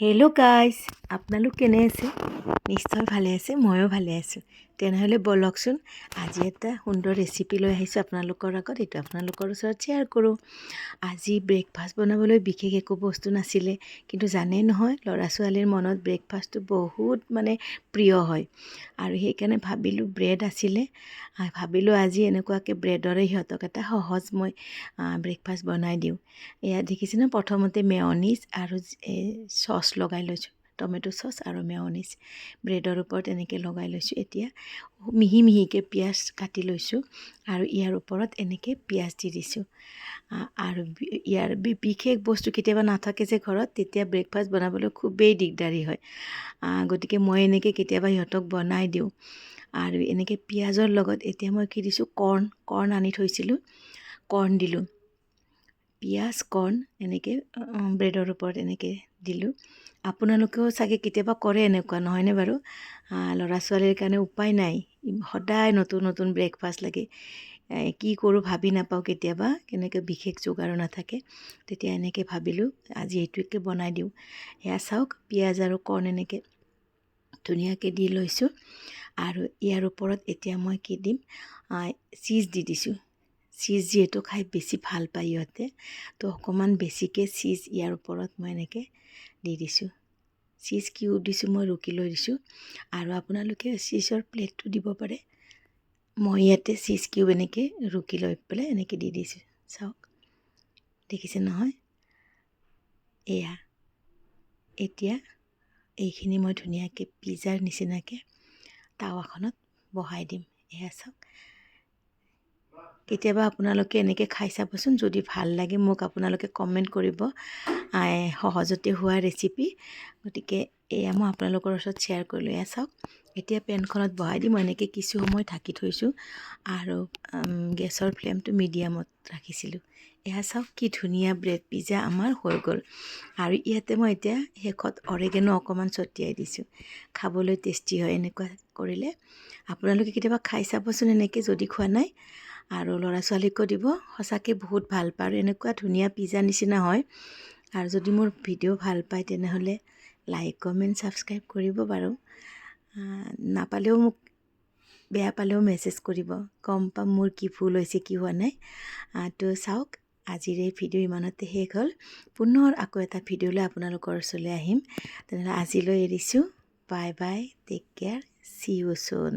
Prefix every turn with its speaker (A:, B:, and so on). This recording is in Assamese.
A: হেল্ল' গাইজ, আপোনালোক কেনে আছে? নিশ্চয় ভালে আছে, ময়ো ভালে আছোঁ। তেনেহ'লে ব'লকচোন আজি এটা সুন্দৰ ৰেচিপি লৈ আহিছোঁ আপোনালোকৰ আগত। এইটো আপোনালোকৰ ওচৰত শ্বেয়াৰ কৰোঁ। আজি ব্ৰেকফাষ্ট বনাবলৈ বিশেষ একো বস্তু নাছিলে, কিন্তু জানেই নহয় ল'ৰা ছোৱালীৰ মনত ব্ৰেকফাষ্টটো বহুত প্ৰিয় হয়। আৰু সেইকাৰণে ভাবিলোঁ ব্ৰেড আছিলে, ভাবিলোঁ আজি এনেকুৱাকৈ ব্ৰেডৰে সিহঁতক এটা সহজ মই ব্ৰেকফাষ্ট বনাই দিওঁ। এয়া দেখিছে ন, প্ৰথমতে মেয়নিজ আৰু চচ লগাই লৈছোঁ, টমেটো চচ আৰু মেয়নিজ ব্ৰেডৰ ওপৰত এনেকৈ লগাই লৈছোঁ। এতিয়া মিহি মিহিকৈ পিঁয়াজ কাটি লৈছোঁ আৰু ইয়াৰ ওপৰত এনেকৈ পিঁয়াজ দি দিছোঁ। আৰু ইয়াৰ বিশেষ বস্তু কেতিয়াবা নাথাকে যে ঘৰত, তেতিয়া ব্ৰেকফাষ্ট বনাবলৈ খুবেই দিগদাৰী হয়। গতিকে মই এনেকৈ কেতিয়াবা সিহঁতক বনাই দিওঁ। আৰু এনেকৈ পিঁয়াজৰ লগত এতিয়া মই কি দিছোঁ, কৰ্ণ আনি থৈছিলোঁ, কৰ্ণ দিলোঁ। পিঁয়াজ কৰ্ণ এনেকৈ ব্ৰেডৰ ওপৰত এনেকৈ দিলোঁ। আপোনালোকেও চাগে কেতিয়াবা কৰে এনেকুৱা, নহয়নে বাৰু? ল'ৰা ছোৱালীৰ কাৰণে উপায় নাই, সদায় নতুন নতুন ব্ৰেকফাষ্ট লাগে। কি কৰোঁ ভাবি নাপাওঁ কেতিয়াবা, কেনেকৈ বিশেষ যোগাৰো নাথাকে। তেতিয়া এনেকৈ ভাবিলোঁ আজি এইটোকে বনাই দিওঁ। এয়া চাওক, পিঁয়াজ আৰু কৰ্ণ এনেকৈ ধুনীয়াকৈ দি লৈছোঁ। আৰু ইয়াৰ ওপৰত এতিয়া মই কি দিম, চীজ দি দিছোঁ। চীজ যিহেতু খাই বেছি ভাল পায় ইহঁতে, তো অকণমান বেছিকৈ চীজ ইয়াৰ ওপৰত মই এনেকৈ দি দিছোঁ। চীজ কিউব দিছোঁ, মই ৰুকি লৈ দিছোঁ। আৰু আপোনালোকে চীজৰ প্লেটটো দিব পাৰে। মই ইয়াতে চীজ কিউব এনেকৈ ৰুকি লৈ পেলাই এনেকৈ দি দিছোঁ। চাওক, দেখিছে নহয়? এয়া এতিয়া এইখিনি মই ধুনীয়াকৈ পিজ্জাৰ নিচিনাকৈ টাৱাখনত বহাই দিম। এয়া চাওক, কেতিয়াবা আপোনালোকে এনেকৈ খাই চাবচোন, যদি ভাল লাগে মোক আপোনালোকে কমেণ্ট কৰিব। সহজতে হোৱা ৰেচিপি, গতিকে এয়া মই আপোনালোকৰ ওচৰত শ্বেয়াৰ কৰিলোঁ। এয়া চাওক, এতিয়া পেনখনত বহাই দি মই এনেকৈ কিছু সময় ঢাকি থৈছোঁ আৰু গেছৰ ফ্লেমটো মিডিয়ামত ৰাখিছিলোঁ। এয়া চাওক, কি ধুনীয়া ব্ৰেড পিজ্জা আমাৰ হৈ গ'ল। আৰু ইয়াতে মই এতিয়া শেষত অৰেগেনো অকণমান ছটিয়াই দিছোঁ। খাবলৈ টেষ্টি হয় এনেকুৱা কৰিলে। আপোনালোকে কেতিয়াবা খাই চাবচোন এনেকৈ, যদি খোৱা নাই। আৰু ল'ৰা ছোৱালীকো দিব, সঁচাকৈ বহুত ভাল পায়। আৰু এনেকুৱা ধুনীয়া পিজ্জা নিচিনা হয়। আৰু যদি মোৰ ভিডিঅ' ভাল পায় তেনেহ'লে লাইক কমেণ্ট ছাবস্ক্ৰাইব কৰিব বাৰু। নাপালেও মোক, বেয়া পালেও মেছেজ কৰিব, গম পাম মোৰ কি ভুল হৈছে, কি হোৱা নাই। তো চাওক, আজিৰ এই ভিডিঅ' ইমানতে শেষ হ'ল। পুনৰ আকৌ এটা ভিডিঅ' লৈ আপোনালোকৰ ওচৰলৈ আহিম। তেনেহ'লে আজিলৈ এৰিছোঁ। Bye bye, take care, see you চুন।